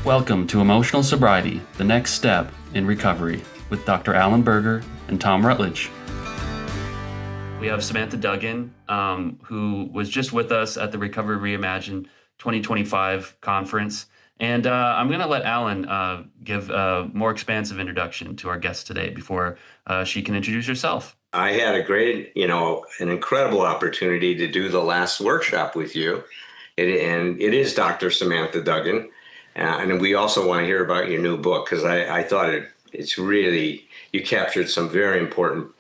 Welcome to Emotional Sobriety, the next step in recovery, with Dr. Alan Berger and Thom Rutledge. We have Samantha Duggan, who was just with us at the Recovery Reimagined 2025 conference. And I'm going to let Alan give a more expansive introduction to our guest today before she can introduce herself. I had a great, an incredible opportunity to do the last workshop with you. And it is Dr. Samantha Duggan. And we also want to hear about your new book, because I thought it's really, you captured some very important,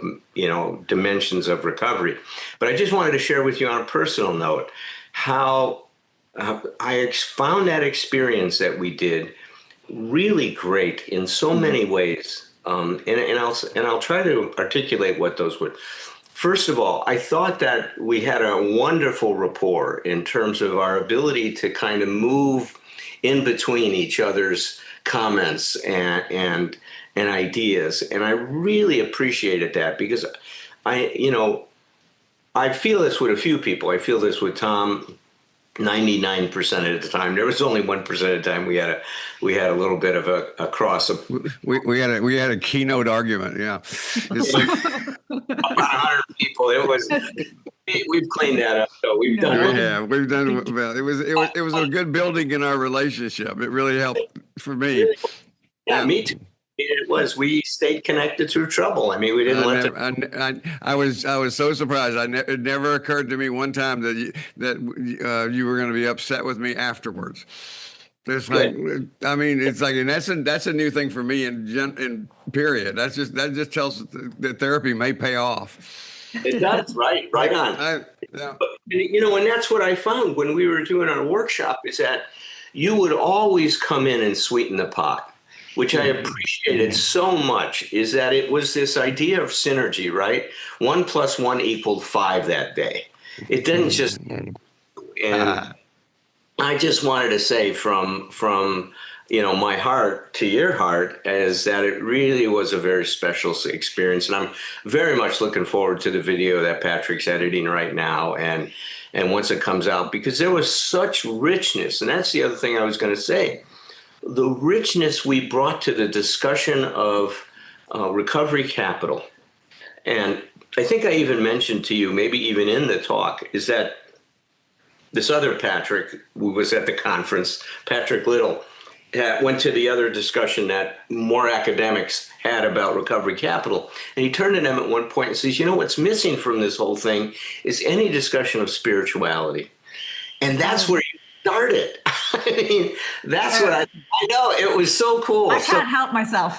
dimensions of recovery. But I just wanted to share with you on a personal note how I found that experience that we did really great in so many ways. And I'll try to articulate what those were. First of all, I thought that we had a wonderful rapport in terms of our ability to kind of move in between each other's comments and ideas. And I really appreciated that, because I feel this with a few people. I feel this with Thom 99% of the time. There was only 1% of the time we had a little bit of a cross. We had a keynote argument. Yeah. About 100 people. It was. We've cleaned that up, so we've done. We've done well. It was a good building in our relationship. It really helped for me. Yeah, me too. It was. We stayed connected through trouble. I mean, we didn't let them. I was so surprised. It never occurred to me one time that you were going to be upset with me afterwards. It's like, I mean, it's like, and that's a new thing for me. In period. That just tells that therapy may pay off. It does, right on. Yeah. But, and that's what I found when we were doing our workshop, is that you would always come in and sweeten the pot, which I appreciated so much. Is that it was this idea of synergy, right? 1 + 1 = 5 that day. It didn't just, and I just wanted to say from my heart to your heart, is that it really was a very special experience. And I'm very much looking forward to the video that Patrick's editing right now. And once it comes out, because there was such richness. And that's the other thing I was going to say. The richness we brought to the discussion of recovery capital. And I think I even mentioned to you, maybe even in the talk, is that this other Patrick, who was at the conference, Patrick Little, went to the other discussion that more academics had about recovery capital. And he turned to them at one point and says, what's missing from this whole thing is any discussion of spirituality. And that's where you started. I mean, that's what I know. It was so cool. I can't help myself.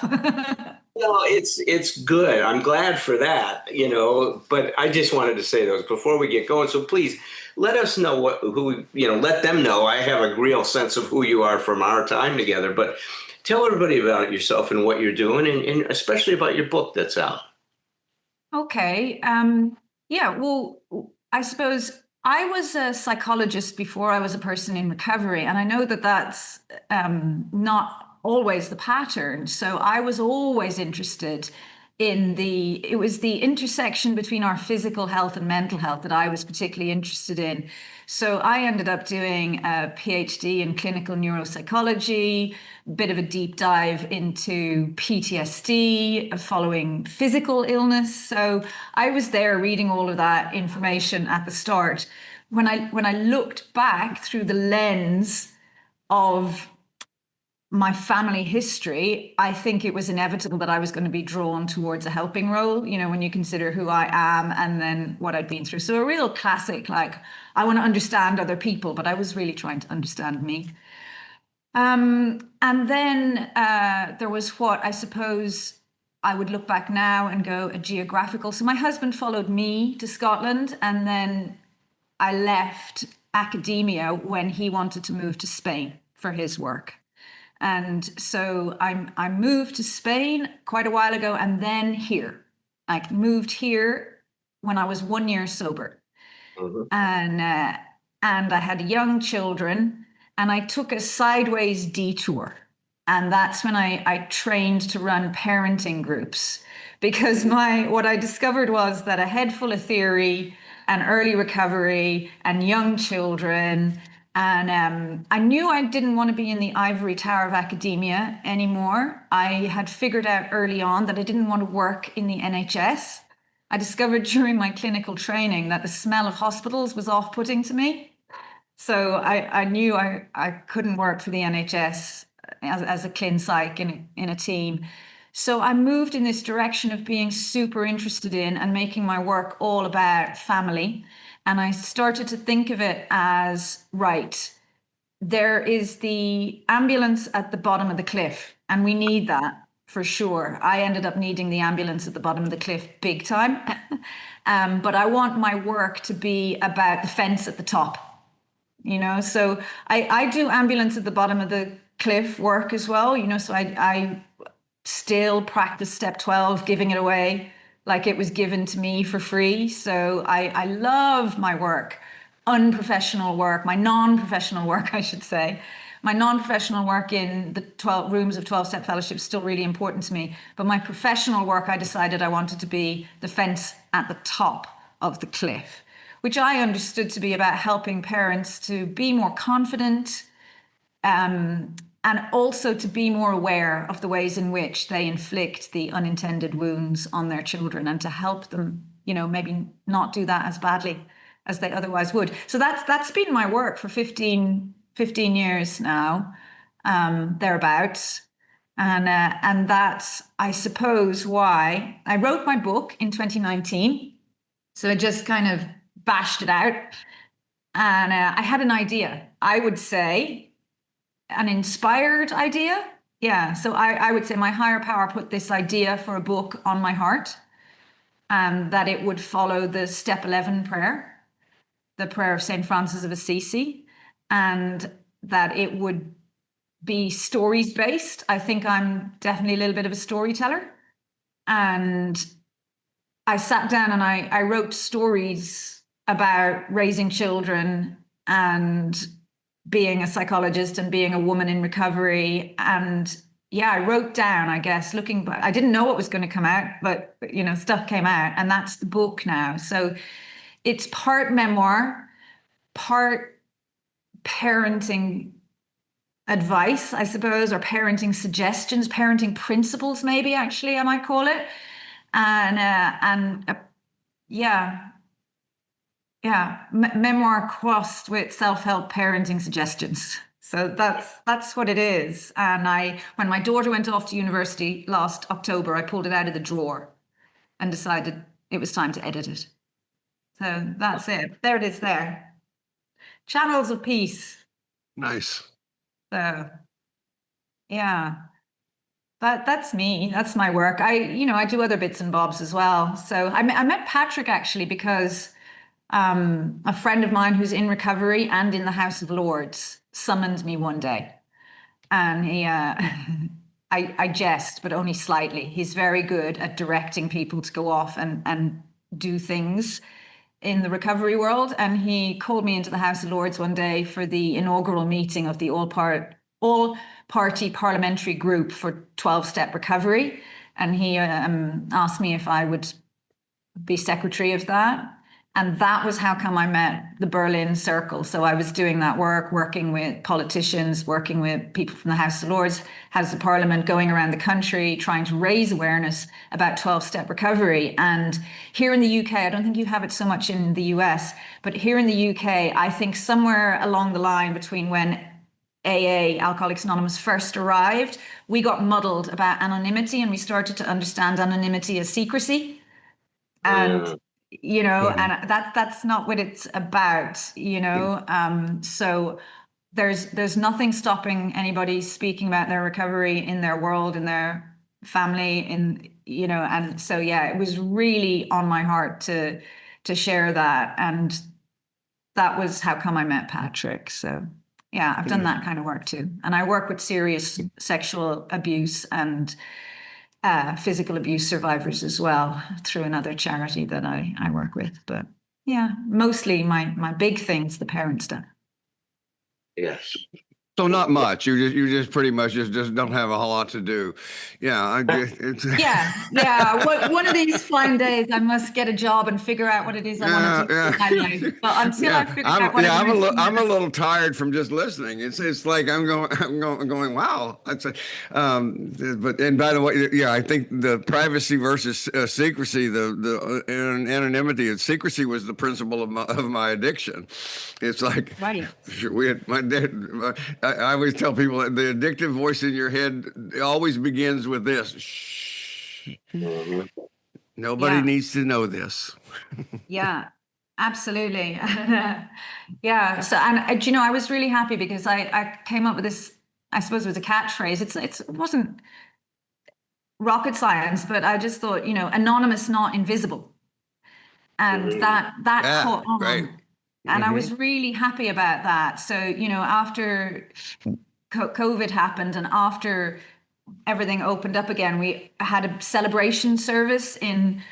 It's good. I'm glad for that, but I just wanted to say those before we get going. So please let us know let them know. I have a real sense of who you are from our time together, but tell everybody about yourself and what you're doing, and especially about your book that's out. Okay. Well, I suppose I was a psychologist before I was a person in recovery, and I know that that's not always the pattern. So I was always interested in it was the intersection between our physical health and mental health that I was particularly interested in. So I ended up doing a PhD in clinical neuropsychology, a bit of a deep dive into PTSD following physical illness. So I was there reading all of that information at the start. When I looked back through the lens of my family history, I think it was inevitable that I was going to be drawn towards a helping role, when you consider who I am and then what I'd been through. So a real classic, I want to understand other people, but I was really trying to understand me. And then there was what I suppose I would look back now and go a geographical. So my husband followed me to Scotland, and then I left academia when he wanted to move to Spain for his work. And so I moved to Spain quite a while ago, and then here. I moved here when I was 1 year sober. Mm-hmm. And I had young children, and I took a sideways detour. And that's when I trained to run parenting groups, because what I discovered was that a head full of theory and early recovery and young children And I knew I didn't want to be in the ivory tower of academia anymore. I had figured out early on that I didn't want to work in the NHS. I discovered during my clinical training that the smell of hospitals was off-putting to me. So I knew I couldn't work for the NHS as a clin psych in a team. So I moved in this direction of being super interested in and making my work all about family. And I started to think of it as, right, there is the ambulance at the bottom of the cliff, and we need that for sure. I ended up needing the ambulance at the bottom of the cliff big time. But I want my work to be about the fence at the top, So I do ambulance at the bottom of the cliff work as well, so I still practice step 12, giving it away like it was given to me for free. So I love my work, unprofessional work, my non-professional work, I should say. My non-professional work in the 12 rooms of 12-step fellowship is still really important to me. But my professional work, I decided I wanted to be the fence at the top of the cliff, which I understood to be about helping parents to be more confident, and also to be more aware of the ways in which they inflict the unintended wounds on their children, and to help them, maybe not do that as badly as they otherwise would. So that's been my work for 15 years now, thereabouts. And that's, I suppose, why I wrote my book in 2019. So I just kind of bashed it out. And I had an idea, I would say, an inspired idea. Yeah, so I would say my higher power put this idea for a book on my heart, and that it would follow the step 11 prayer, the prayer of St. Francis of Assisi, and that it would be stories based. I think I'm definitely a little bit of a storyteller. And I sat down and I wrote stories about raising children and being a psychologist and being a woman in recovery. And yeah, I wrote down, I guess, looking back, I didn't know what was going to come out, but stuff came out, and that's the book now. So it's part memoir, part parenting advice, I suppose, or parenting suggestions, parenting principles, maybe, actually, I might call it. Memoir crossed with self-help parenting suggestions. So that's what it is. And when my daughter went off to university last October, I pulled it out of the drawer and decided it was time to edit it. So that's it. There it is there. Channels of Peace. Nice. So, yeah. That's me. That's my work. I do other bits and bobs as well. So I met Patrick actually because a friend of mine who's in recovery and in the House of Lords summoned me one day, and he, I jest, but only slightly. He's very good at directing people to go off and do things in the recovery world. And he called me into the House of Lords one day for the inaugural meeting of the all-party parliamentary group for 12-step recovery. And he asked me if I would be secretary of that. And that was how come I met the Berlin Circle. So I was doing that work, working with politicians, working with people from the House of Lords, House of Parliament, going around the country, trying to raise awareness about 12-step recovery. And here in the UK, I don't think you have it so much in the US, but here in the UK, I think somewhere along the line between when AA, Alcoholics Anonymous, first arrived, we got muddled about anonymity, and we started to understand anonymity as secrecy. And and that's not what it's about, so there's nothing stopping anybody speaking about their recovery in their world, in their family, and so it was really on my heart to share that, and that was how come I met Patrick. So I've done that kind of work too, and I work with serious sexual abuse and physical abuse survivors as well through another charity that I work with. But mostly my big thing's the parent stuff. Yes. So not much. You just pretty much just don't have a whole lot to do. Yeah, Yeah. One of these fine days, I must get a job and figure out what it is I want to do with my life. But until I figure out what I'm a little tired from just listening. It's like I'm going. Wow, that's a, but and by the way, yeah, I think the privacy versus secrecy, the anonymity and secrecy was the principle of my addiction. It's like right. we had my dad. I always tell people that the addictive voice in your head always begins with this. Shh. Nobody needs to know this. Yeah, absolutely. Yeah. So, and you know, I was really happy because I came up with this, I suppose it was a catchphrase. It wasn't rocket science, but I just thought, you know, anonymous, not invisible. And that caught on. Right. And I was really happy about that. So, you know, after COVID happened and after everything opened up again, we had a celebration service in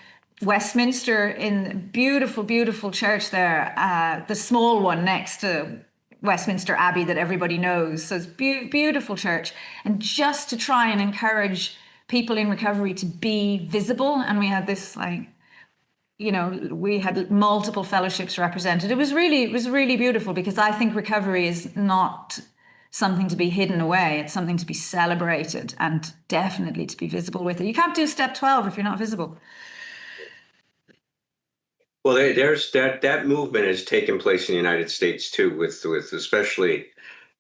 Westminster in beautiful, beautiful church there, the small one next to Westminster Abbey that everybody knows. So it's beautiful church. And just to try and encourage people in recovery to be visible. And we had this like, you know, we had multiple fellowships represented. It was really beautiful because I think recovery is not something to be hidden away. It's something to be celebrated and definitely to be visible with it. You can't do step 12 if you're not visible. Well, there's that movement has taken place in the United States too, with especially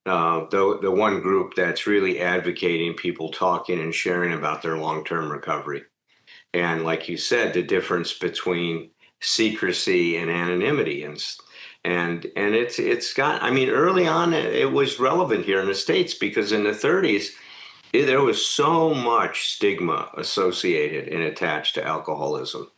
the one group that's really advocating people talking and sharing about their long-term recovery. And like you said, the difference between secrecy and anonymity, and it's got. I mean, early on it was relevant here in the States because in the 30s there was so much stigma associated and attached to alcoholism,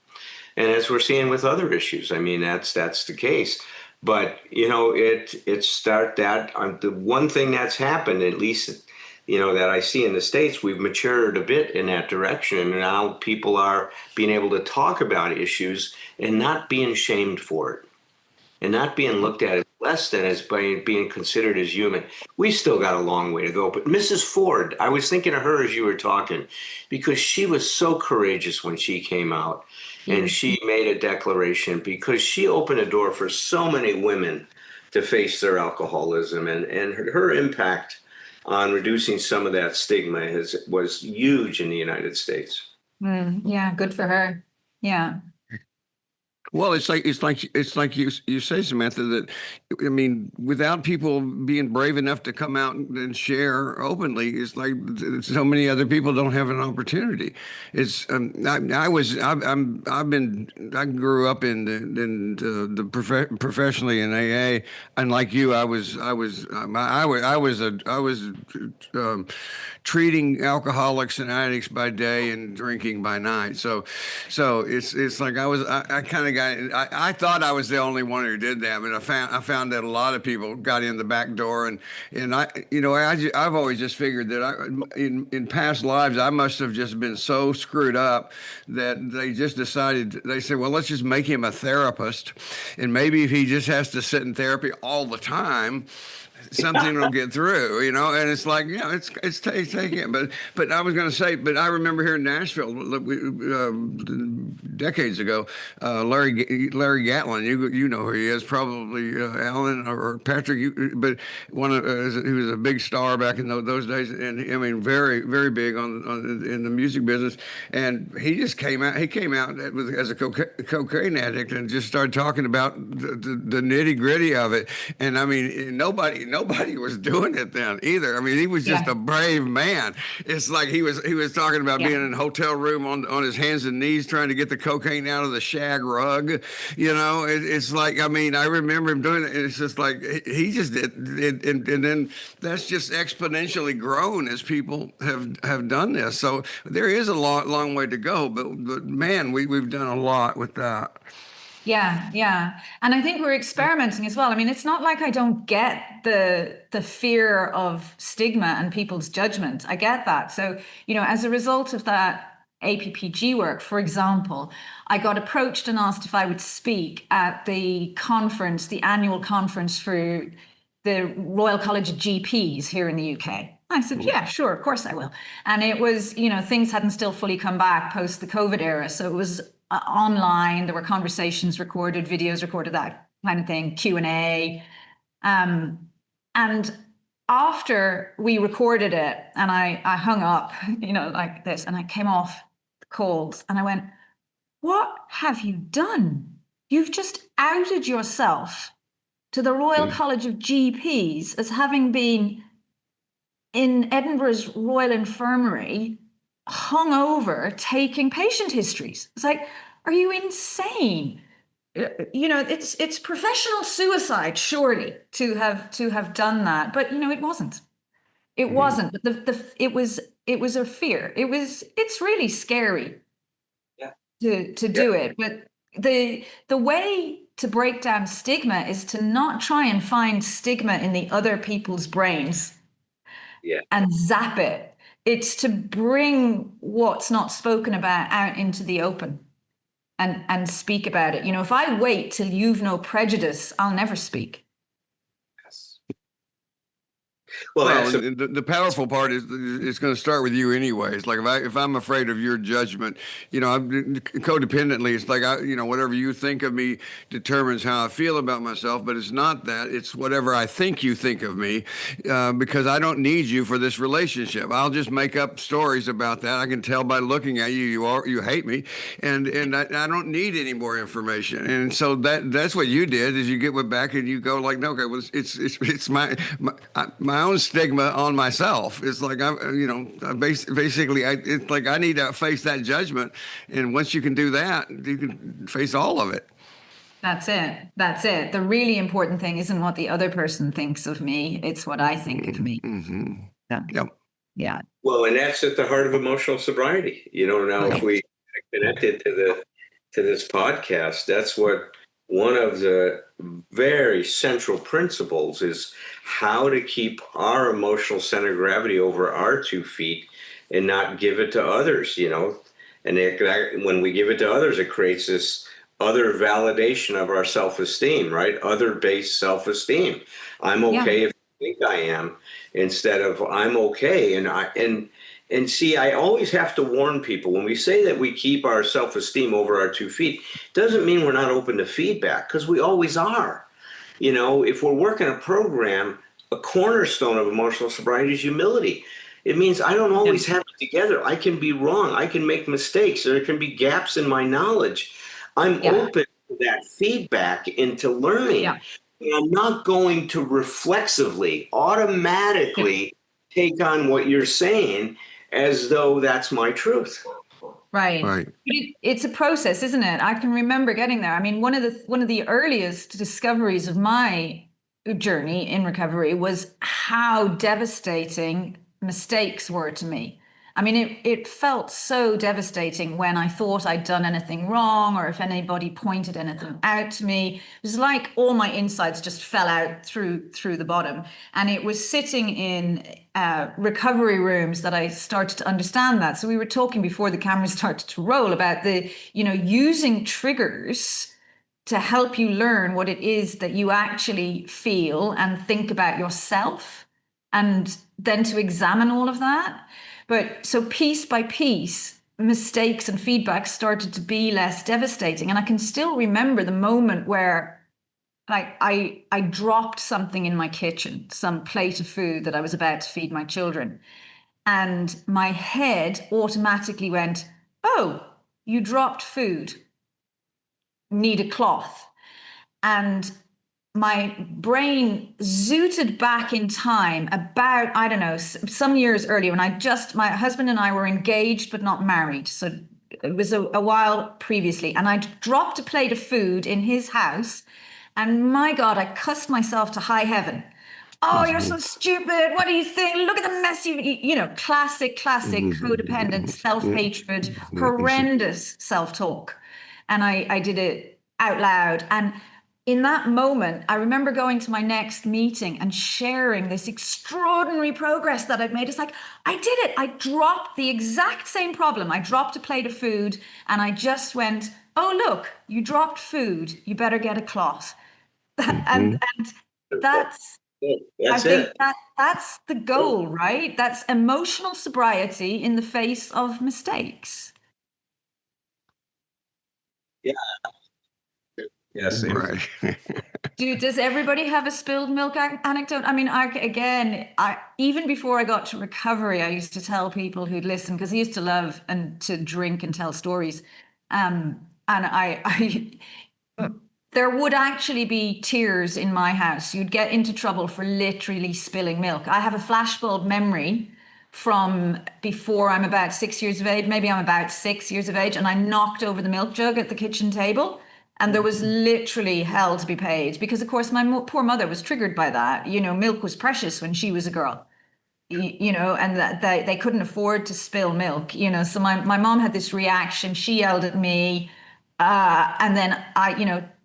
and as we're seeing with other issues, I mean that's the case. But you know, the one thing that's happened, at least, you know, that I see in the States, we've matured a bit in that direction. And now people are being able to talk about issues and not being shamed for it and not being looked at as less than as being considered as human. We still got a long way to go. But Mrs. Ford, I was thinking of her as you were talking, because she was so courageous when she came out and she made a declaration because she opened a door for so many women to face their alcoholism, and her impact on reducing some of that stigma was huge in the United States. Yeah, good for her. Yeah. Well, it's like you say, Samantha, that I mean, without people being brave enough to come out and share openly, it's like so many other people don't have an opportunity. It's I grew up in professionally in AA, and like you, I was treating alcoholics and addicts by day and drinking by night. So it's like I kind of got. I thought I was the only one who did that, but I found that a lot of people got in the back door, and I've always just figured that in past lives I must have just been so screwed up that they just decided, they said, well, let's just make him a therapist, and maybe if he just has to sit in therapy all the time, something will get through, you know. And it's like, yeah, it's taking it. But I was going to say, but I remember here in Nashville, decades ago, Larry Gatlin, you know who he is, probably Allen or Patrick, but he was a big star back in those days, and I mean very very big in the music business. And he came out as a cocaine addict and just started talking about the nitty gritty of it. And I mean nobody was doing it then either. I mean, he was just a brave man. It's like he was talking about being in a hotel room on his hands and knees trying to get the cocaine out of the shag rug. You know, it's like, I mean, I remember him doing it. It's just like he just did it, and then that's just exponentially grown as people have done this. So there is a long way to go, but man, we've done a lot with that. Yeah. And I think we're experimenting as well. I mean, it's not like I don't get the fear of stigma and people's judgment. I get that. So, you know, as a result of that APPG work, for example, I got approached and asked if I would speak at the conference, the annual conference for the Royal College of GPs here in the UK. I said, yeah, sure, of course I will. And it was, things hadn't still fully come back post the COVID era. So it was online. There were conversations recorded, videos recorded, that kind of thing, Q&A. And after we recorded it and I hung up, like this, and I came off the calls and I went, what have you done? You've just outed yourself to the Royal College of GPs as having been in Edinburgh's Royal Infirmary, hungover, taking patient histories. It's like, are you insane? It's professional suicide, surely, to have done that. But it wasn't. It wasn't. But it was a fear. It's really scary. Yeah. To do it. But the way to break down stigma is to not try and find stigma in the other people's brains. Yeah. And zap it. It's to bring what's not spoken about out into the open and speak about it. If I wait till you've no prejudice, I'll never speak. Well, the powerful part is it's going to start with you anyways. Like if I'm afraid of your judgment, codependently, it's like whatever you think of me determines how I feel about myself. But it's not that; it's whatever I think you think of me, because I don't need you for this relationship. I'll just make up stories about that. I can tell by looking at you, you hate me, and I don't need any more information. And so that's what you did is you get back and you go like, no, okay, well, it's my own stigma on myself. It's like basically it's like I need to face that judgment, and once you can do that, you can face all of it. That's it. The really important thing isn't what the other person thinks of me, it's what I think of me. Yeah. Well, and that's at the heart of emotional sobriety. Now if we connected to this podcast, that's what one of the very central principles is how to keep our emotional center of gravity over our 2 feet and not give it to others, and when we give it to others, it creates this other validation of our self-esteem, right? Other-based self-esteem. I'm okay if I think I am, instead of I'm okay. And see, I always have to warn people when we say that we keep our self-esteem over our 2 feet, doesn't mean we're not open to feedback, because we always are. If we're working a program, a cornerstone of emotional sobriety is humility. It means I don't always have it together. I can be wrong. I can make mistakes. There can be gaps in my knowledge. I'm open to that feedback into learning. Yeah. And I'm not going to reflexively, automatically take on what you're saying as though that's my truth. Right. It's a process, isn't it? I can remember getting there. I mean, one of the earliest discoveries of my journey in recovery was how devastating mistakes were to me. I mean, it felt so devastating when I thought I'd done anything wrong, or if anybody pointed anything out to me. It was like all my insides just fell out through the bottom. And it was sitting in recovery rooms that I started to understand that. So we were talking before the camera started to roll about using triggers to help you learn what it is that you actually feel and think about yourself, and then to examine all of that. But so piece by piece, mistakes and feedback started to be less devastating. And I can still remember the moment where I dropped something in my kitchen, some plate of food that I was about to feed my children. And my head automatically went, oh, you dropped food, need a cloth. And my brain zooted back in time about, I don't know, some years earlier when my husband and I were engaged but not married. So it was a while previously. And I dropped a plate of food in his house. And my God, I cussed myself to high heaven. Oh, you're so stupid. What do you think? Look at the mess classic codependent self-hatred, horrendous self-talk. And I did it out loud. And in that moment, I remember going to my next meeting and sharing this extraordinary progress that I'd made. It's like, I did it. I dropped the exact same problem. I dropped a plate of food and I just went, oh, look, you dropped food. You better get a cloth. And That's I think it. that's the goal, right? That's emotional sobriety in the face of mistakes. Yeah. Yes. Right. Does everybody have a spilled milk anecdote? I mean, I even before I got to recovery, I used to tell people who'd listen because I used to love and to drink and tell stories. And there would actually be tears in my house. You'd get into trouble for literally spilling milk. I have a flashbulb memory from before I'm about 6 years of age. Maybe I'm about 6 years of age, and I knocked over the milk jug at the kitchen table. And there was literally hell to be paid because, of course, my poor mother was triggered by that. You know, milk was precious when she was a girl, you know, and that they couldn't afford to spill milk, you know. So my mom had this reaction. She yelled at me. And then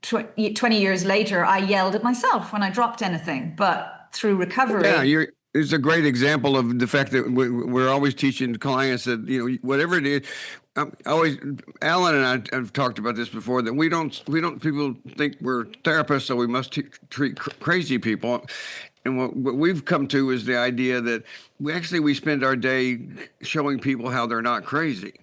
20 years later, I yelled at myself when I dropped anything. But through recovery. Yeah, it's a great example of the fact that we're always teaching clients that, you know, whatever it is. Alan and I have talked about this before, that we don't, people think we're therapists, so we must treat crazy people. And what we've come to is the idea that we spend our day showing people how they're not crazy.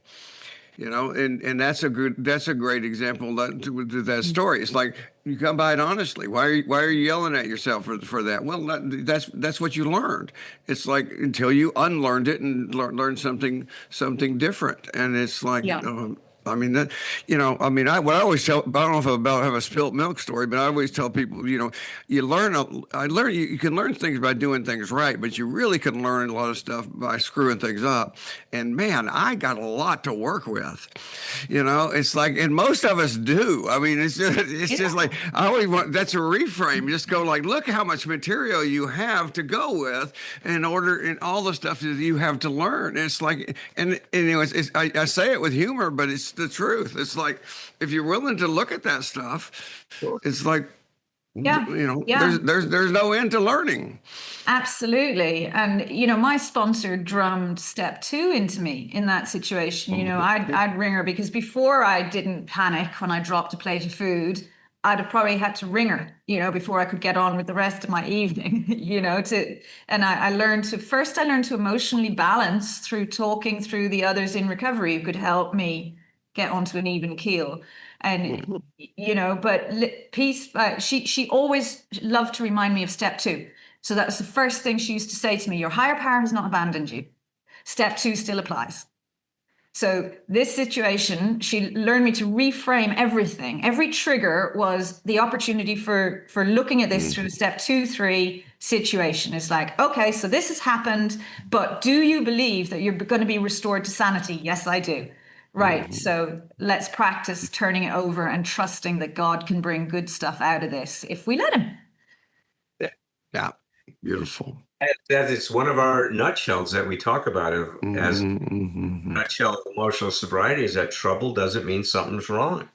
You know, and that's a great example to that story. It's like, you come by it honestly. Why are you yelling at yourself for that? Well, that's what you learned. It's like, until you unlearned it and learned something different. And it's like, I mean, that, you know, I mean, what I always tell, I don't know if I have a spilt milk story, but I always tell people, you know, you can learn things by doing things right, but you really can learn a lot of stuff by screwing things up. And man, I got a lot to work with, you know. It's like, and most of us do. I mean, it's just like, I always want, that's a reframe. Just go like, look how much material you have to go with in all the stuff that you have to learn. It's like, and anyways, I say it with humor, but it's the truth. It's like, if you're willing to look at that stuff, it's like, you know, there's no end to learning. Absolutely. And, you know, my sponsor drummed step 2 into me in that situation. You know, I'd ring her because before I didn't panic when I dropped a plate of food, I'd have probably had to ring her, you know, before I could get on with the rest of my evening, you know, and I learned to emotionally balance through talking through the others in recovery who could help me get onto an even keel. And, you know, but she always loved to remind me of step 2. So that was the first thing she used to say to me: your higher power has not abandoned you. Step 2 still applies. So this situation, she learned me to reframe everything. Every trigger was the opportunity for looking at this through a step 2, 3 situation. It's like, okay, so this has happened, but do you believe that you're going to be restored to sanity? Yes, I do. Right. So let's practice turning it over and trusting that God can bring good stuff out of this if we let him. Yeah. Beautiful. That is one of our nutshells that we talk about as nutshell of emotional sobriety, is that trouble doesn't mean something's wrong.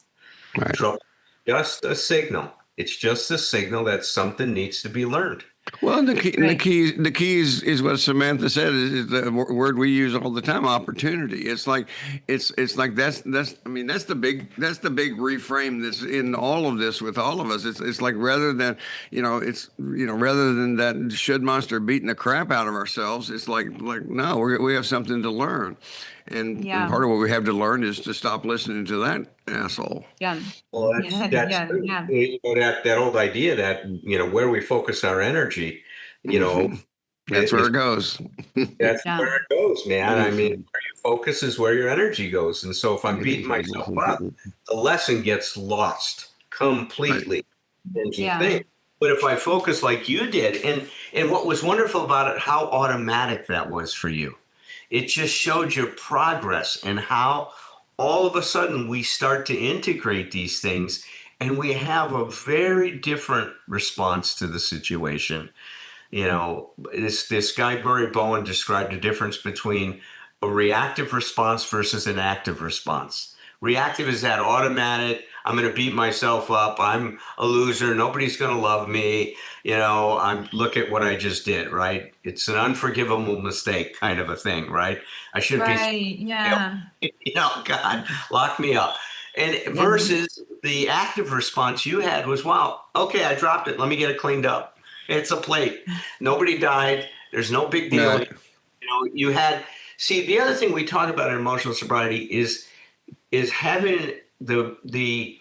Right. Trouble, just a signal. It's just a signal that something needs to be learned. Well, the key is what Samantha said, is the word we use all the time: opportunity. It's like that's I mean, that's the big reframe that's in all of this with all of us. It's like, rather than rather than that should monster beating the crap out of ourselves, it's like no, we have something to learn. And part of what we have to learn is to stop listening to that asshole. Yeah. Well, that's you know, that old idea that, you know, where we focus our energy, you know, that's where it goes. That's where it goes, man. I mean, where you focus is where your energy goes. And so if I'm beating myself up, the lesson gets lost completely. Right. But if I focus like you did, and what was wonderful about it, how automatic that was for you. It just showed your progress and how all of a sudden we start to integrate these things, and we have a very different response to the situation. You know, this guy, Murray Bowen, described the difference between a reactive response versus an active response. Reactive is that automatic, I'm going to beat myself up, I'm a loser, nobody's going to love me, you know, look at what I just did, right? It's an unforgivable mistake kind of a thing, right? I should be, you know, God, lock me up. And versus the active response you had was, wow, okay, I dropped it, let me get it cleaned up. It's a plate. Nobody died. There's no big deal. Right. You had, see, the other thing we talk about in emotional sobriety is having the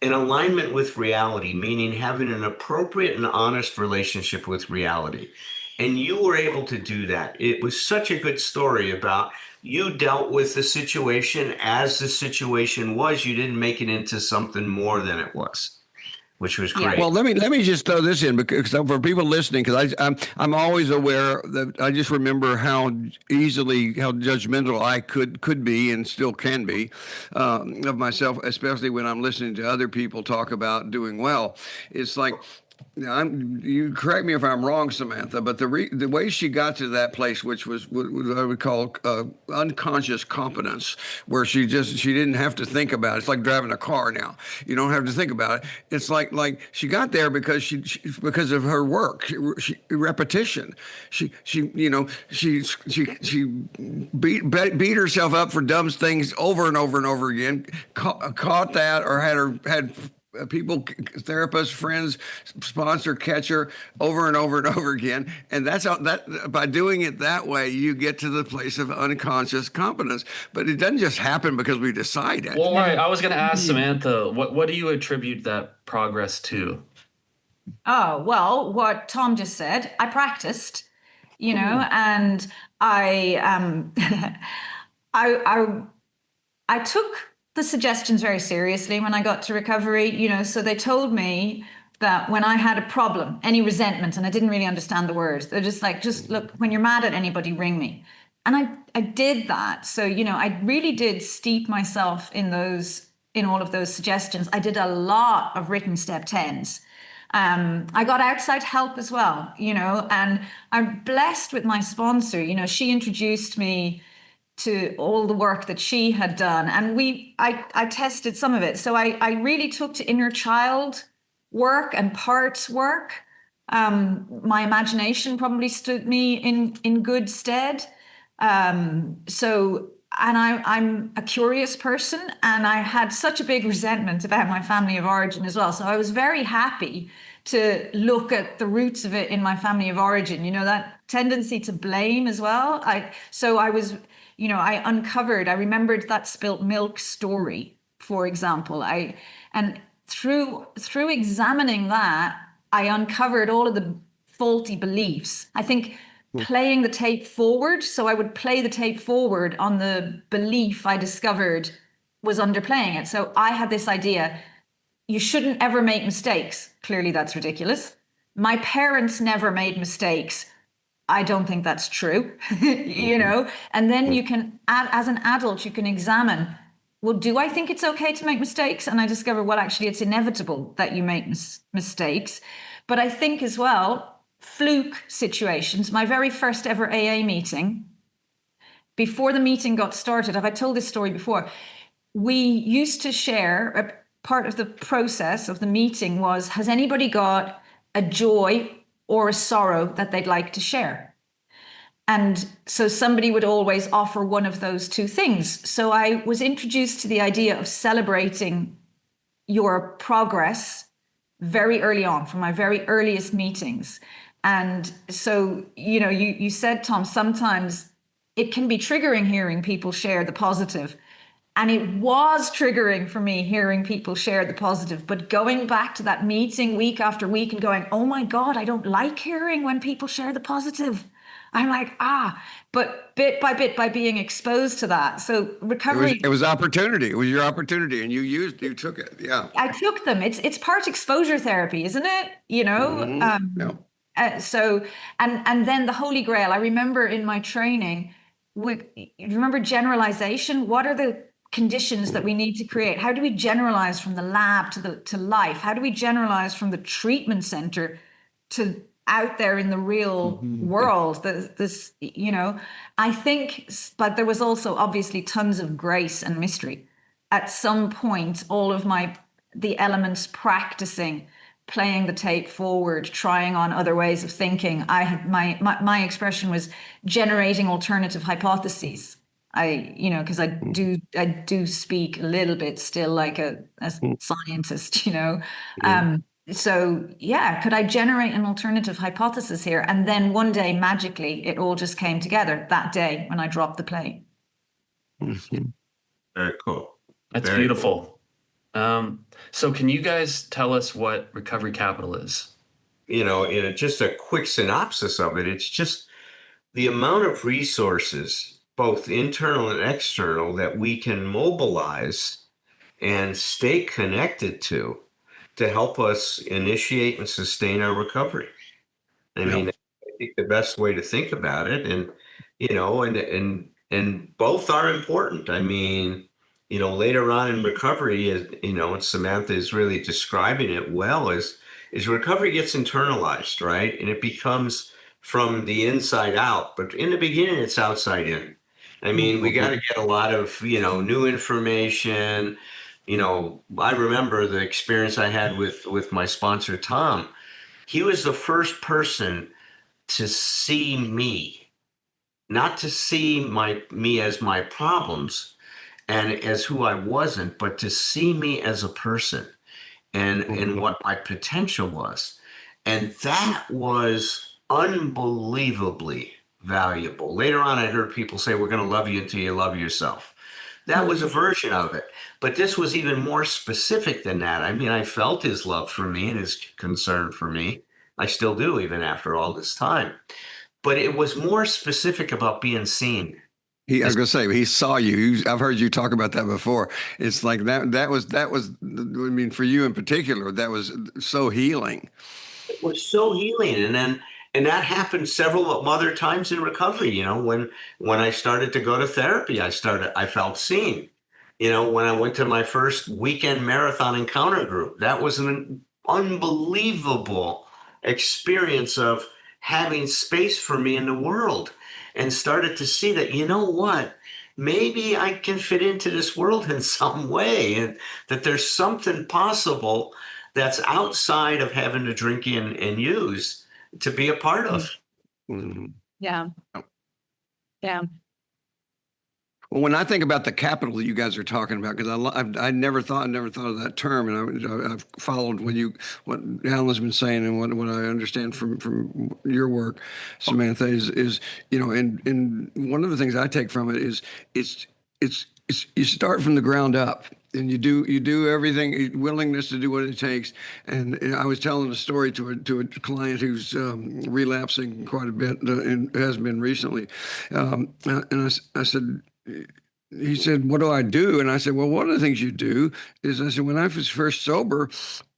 in alignment with reality, meaning having an appropriate and honest relationship with reality. And you were able to do that. It was such a good story about you dealt with the situation as the situation was. You didn't make it into something more than it was, which was great. Well, let me just throw this in because for people listening, because I'm always aware that I just remember how judgmental I could be and still can be of myself, especially when I'm listening to other people talk about doing well. It's like, you correct me if I'm wrong, Samantha, but the way she got to that place, which was what I would call unconscious competence, where she didn't have to think about it. It's like driving a car now. You don't have to think about it. It's like she got there because because of her work, repetition. She beat herself up for dumb things over and over and over again. Caught that, or had people, therapists, friends, sponsor, catcher over and over and over again. And that's how, that by doing it that way, you get to the place of unconscious competence. But it doesn't just happen because we decide it. Well, right. I was going to ask Samantha, what do you attribute that progress to? Oh, well, what Thom just said, I practiced, and I took the suggestions very seriously when I got to recovery, so they told me that when I had a problem, any resentment, and I didn't really understand the words, they're just like, just look, when you're mad at anybody, ring me. And I did that. So, I really did steep myself in all of those suggestions. I did a lot of written step 10s. I got outside help as well, and I'm blessed with my sponsor. She introduced me to all the work that she had done. And I tested some of it. So I really took to inner child work and parts work. My imagination probably stood me in good stead. And I'm a curious person, and I had such a big resentment about my family of origin as well. So I was very happy to look at the roots of it in my family of origin, that tendency to blame as well. I uncovered, I remembered that spilt milk story, for example. And through examining that, I uncovered all of the faulty beliefs. I think playing the tape forward, so I would play the tape forward on the belief I discovered was underplaying it. So I had this idea, you shouldn't ever make mistakes. Clearly that's ridiculous. My parents never made mistakes. I don't think that's true, and then you can, as an adult, you can examine, well, do I think it's okay to make mistakes? And I discover, well, actually, it's inevitable that you make mistakes. But I think as well, fluke situations. My very first ever AA meeting, before the meeting got started, have I told this story before? We used to share, a part of the process of the meeting was, has anybody got a joy or a sorrow that they'd like to share? And so somebody would always offer one of those two things. So I was introduced to the idea of celebrating your progress very early on, from my very earliest meetings. And so, you said, Thom, sometimes it can be triggering hearing people share the positive. And it was triggering for me hearing people share the positive, but going back to that meeting week after week and going, oh my God, I don't like hearing when people share the positive. I'm like, but bit by being exposed to that. So recovery. It was opportunity. It was your opportunity, and you took it. Yeah. I took them. It's part exposure therapy, isn't it? No. So, and then the Holy Grail, I remember in my training, remember generalization? What are the conditions that we need to create? How do we generalize from the lab to life? How do we generalize from the treatment center to out there in the real world? I think, but there was also obviously tons of grace and mystery. At some point, all of the elements practicing, playing the tape forward, trying on other ways of thinking. I had my expression was generating alternative hypotheses. Because I do speak a little bit still like a scientist, So yeah, could I generate an alternative hypothesis here? And then one day, magically, it all just came together that day when I dropped the plate. Mhm. Very cool. That's Very beautiful. So can you guys tell us what Recovery Capital is? Just a quick synopsis of it. It's just the amount of resources, both internal and external, that we can mobilize and stay connected to help us initiate and sustain our recovery. I mean, I think the best way to think about it, and and both are important. I mean, later on in recovery, and Samantha is really describing it well, is recovery gets internalized, right? And it becomes from the inside out, but in the beginning, it's outside in. I mean, we got to get a lot of, new information. I remember the experience I had with my sponsor, Tom. He was the first person to see me, not to see me as my problems and as who I wasn't, but to see me as a person and what my potential was. And that was unbelievably valuable. Later on, I heard people say, we're going to love you until you love yourself. That was a version of it. But this was even more specific than that. I mean, I felt his love for me and his concern for me. I still do, even after all this time. But it was more specific about being seen. I was going to say, he saw you. I've heard you talk about that before. It's like that was, I mean, for you in particular, that was so healing. It was so healing. And that happened several other times in recovery. When I started to go to therapy, I felt seen. When I went to my first weekend marathon encounter group, that was an unbelievable experience of having space for me in the world, and started to see that, what, maybe I can fit into this world in some way, and that there's something possible that's outside of having to drink and use to be a part of. Mm-hmm. Yeah. Yeah. Well, when I think about the capital that you guys are talking about, because I never thought of that term, and I've followed what Alan's been saying, and what I understand from your work, Samantha, is and one of the things I take from it is it's you start from the ground up, and you do everything, willingness to do what it takes. And I was telling a story to a client who's relapsing quite a bit and has been recently, and I said. He said, "What do I do?" And I said, "Well, one of the things you do is," I said, "when I was first sober,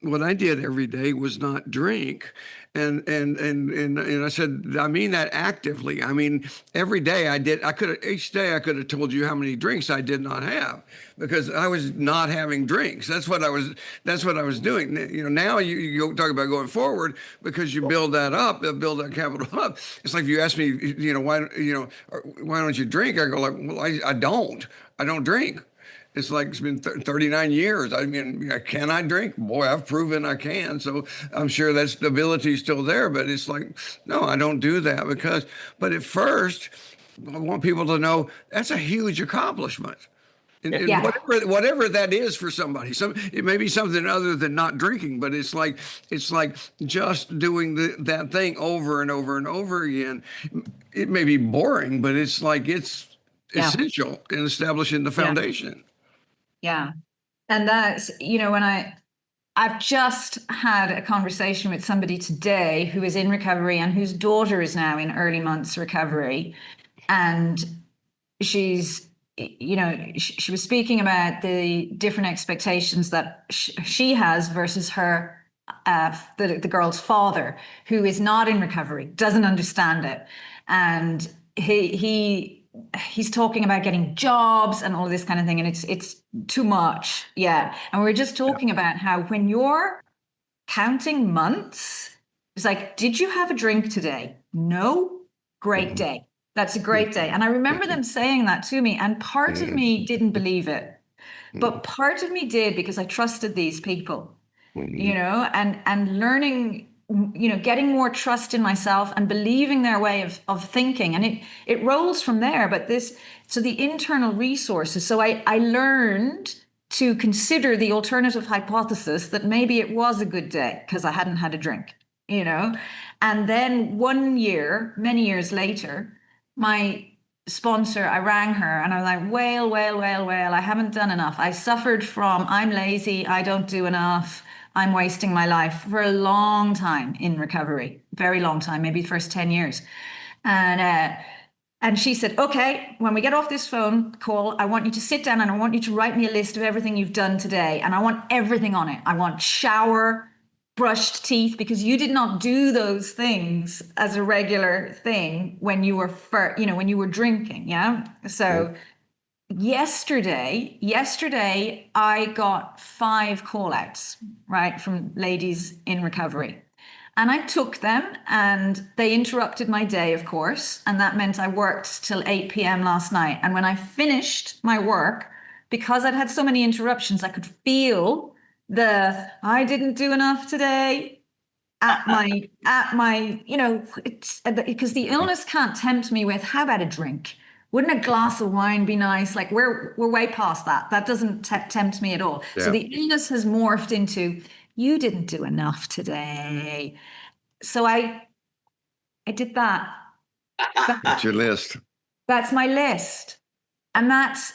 what I did every day was not drink." And I said, "I mean that actively. I mean, every day each day I could have told you how many drinks I did not have, because I was not having drinks. That's what I was doing. Now you talk about going forward, because you build that capital up. It's like if you ask me, why don't you drink? I go like, well, I don't drink. It's like it's been 39 years. I mean, can I drink? Boy, I've proven I can. So I'm sure that stability is still there. But it's like, no, I don't do that but at first, I want people to know that's a huge accomplishment. And whatever that is for somebody, it may be something other than not drinking, but it's like just doing that thing over and over and over again. It may be boring, but it's like it's essential in establishing the foundation. Yeah. And that's, when I've just had a conversation with somebody today who is in recovery and whose daughter is now in early months recovery. And she's, she was speaking about the different expectations that she has versus her, the girl's father, who is not in recovery, doesn't understand it. And he's talking about getting jobs and all of this kind of thing, and it's too much. Yeah. And we're just talking about how when you're counting months, it's like, did you have a drink today? No? Great day. That's a great day. And I remember them saying that to me, and part of me didn't believe it, but part of me did, because I trusted these people, and learning, getting more trust in myself and believing their way of thinking. And it rolls from there. But so the internal resources. So I learned to consider the alternative hypothesis that maybe it was a good day because I hadn't had a drink, you know? And then one year, many years later, my sponsor, I rang her and I was like, wail, I haven't done enough. I suffered from, I'm lazy, I don't do enough, I'm wasting my life for a long time in recovery, very long time, maybe the first 10 years. And she said, okay, when we get off this phone call, I want you to sit down and I want you to write me a list of everything you've done today. And I want everything on it. I want shower, brushed teeth, because you did not do those things as a regular thing when you were, when you were drinking. Yeah. So yesterday, I got 5 call outs, right, from ladies in recovery. And I took them and they interrupted my day, of course. And that meant I worked till 8 p.m. last night. And when I finished my work, because I'd had so many interruptions, I could feel I didn't do enough today at my, it's because the illness can't tempt me with, how about a drink? Wouldn't a glass of wine be nice? Like we're way past that. That doesn't tempt me at all. Yeah. So the illness has morphed into, you didn't do enough today. So I did that. That's your list. That's my list. And that's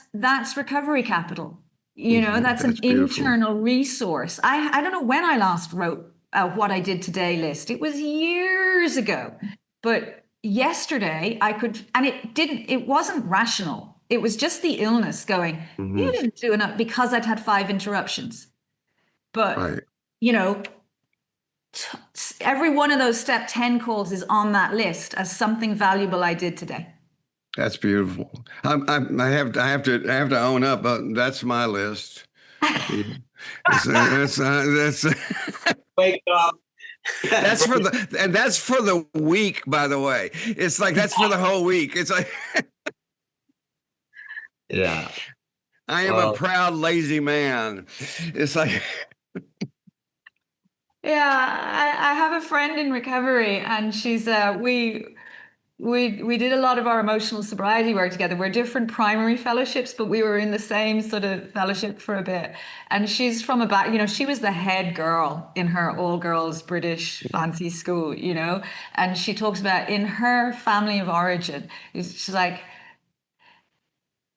recovery capital. That's an beautiful internal resource. I don't know when I last wrote what I did today list. It was years ago. But yesterday I could, and it wasn't rational. It was just the illness going, you didn't do enough, because I'd had 5 interruptions. But right. Every one of those step 10 calls is on that list as something valuable I did today. That's beautiful. I have to own up. That's my list. That's wake up. That's for the week, by the way. It's like that's for the whole week. It's like yeah. I am a proud lazy man. It's like yeah, I have a friend in recovery, and she's we did a lot of our emotional sobriety work together. We're different primary fellowships, but we were in the same sort of fellowship for a bit. And she's from she was the head girl in her all-girls British fancy school, and she talks about in her family of origin, she's like,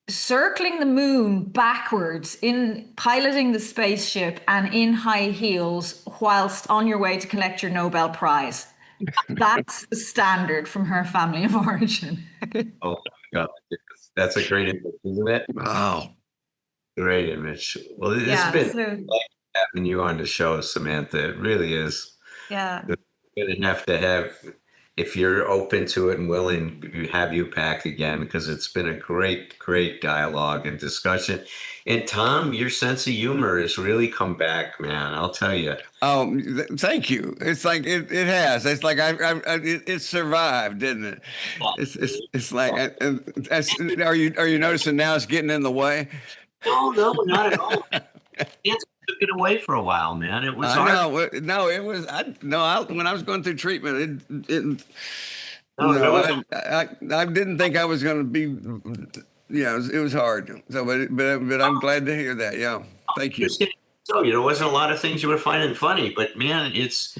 circling the moon backwards in piloting the spaceship and in high heels whilst on your way to collect your Nobel Prize. That's the standard from her family of origin. Oh my God. That's a great image, isn't it? Wow. Great image. Well, it's been like having you on the show, Samantha. It really is. Yeah. It's good enough to have, if you're open to it and willing, to have you back again, because it's been a great dialogue and discussion. And Thom, your sense of humor has really come back, man. I'll tell you. Oh, thank you. It's like it has. It's like it survived, didn't it? It's like. Are you noticing now it's getting in the way? No, not at all. Cancer took it away for a while, man. It was hard. No, it was. When I was going through treatment, I didn't think I was going to be. Yeah, it was hard. So, but I'm glad to hear that. Yeah, thank you. So, there wasn't a lot of things you were finding funny, but man, it's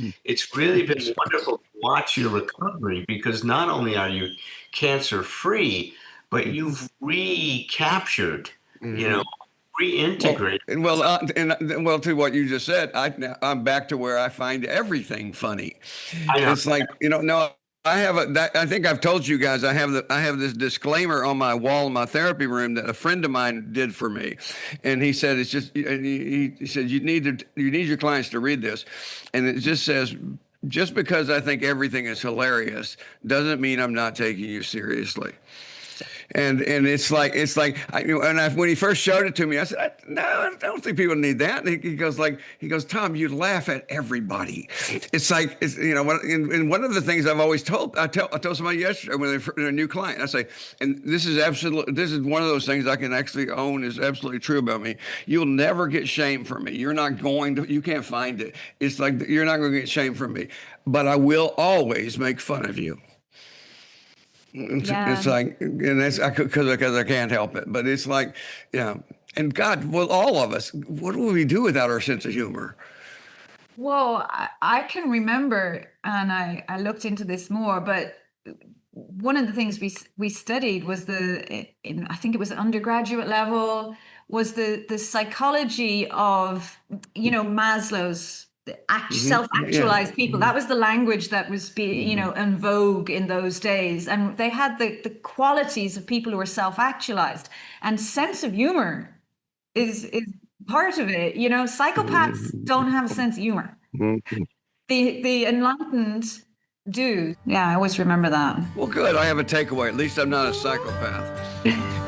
really been wonderful to watch your recovery, because not only are you cancer free, but you've recaptured, reintegrated. Well, to what you just said, I'm back to where I find everything funny. It's like I think I've told you guys I have this disclaimer on my wall in my therapy room that a friend of mine did for me, and he said it's just he said you need your clients to read this, and it just says, just because I think everything is hilarious doesn't mean I'm not taking you seriously. And it's like when he first showed it to me, I said, no, I don't think people need that. And he goes, Thom, you laugh at everybody. It's like, and one of the things I've always told, I told somebody yesterday when they're a new client, I say, and this is one of those things I can actually own is absolutely true about me. You'll never get shame from me. You can't find it. It's like, you're not going to get shame from me, but I will always make fun of you. It's like, and that's because I can't help it. But it's like, yeah, And God, well, all of us, what would we do without our sense of humor? Well, I can remember, and I looked into this more, but one of the things we studied was I think it was undergraduate level, was the psychology of, Maslow's self-actualized people. That was the language that was in vogue in those days. And they had the qualities of people who were self-actualized, and sense of humor is part of it. Psychopaths don't have a sense of humor. The enlightened do. Yeah, I always remember that. Well, good. I have a takeaway. At least I'm not a psychopath.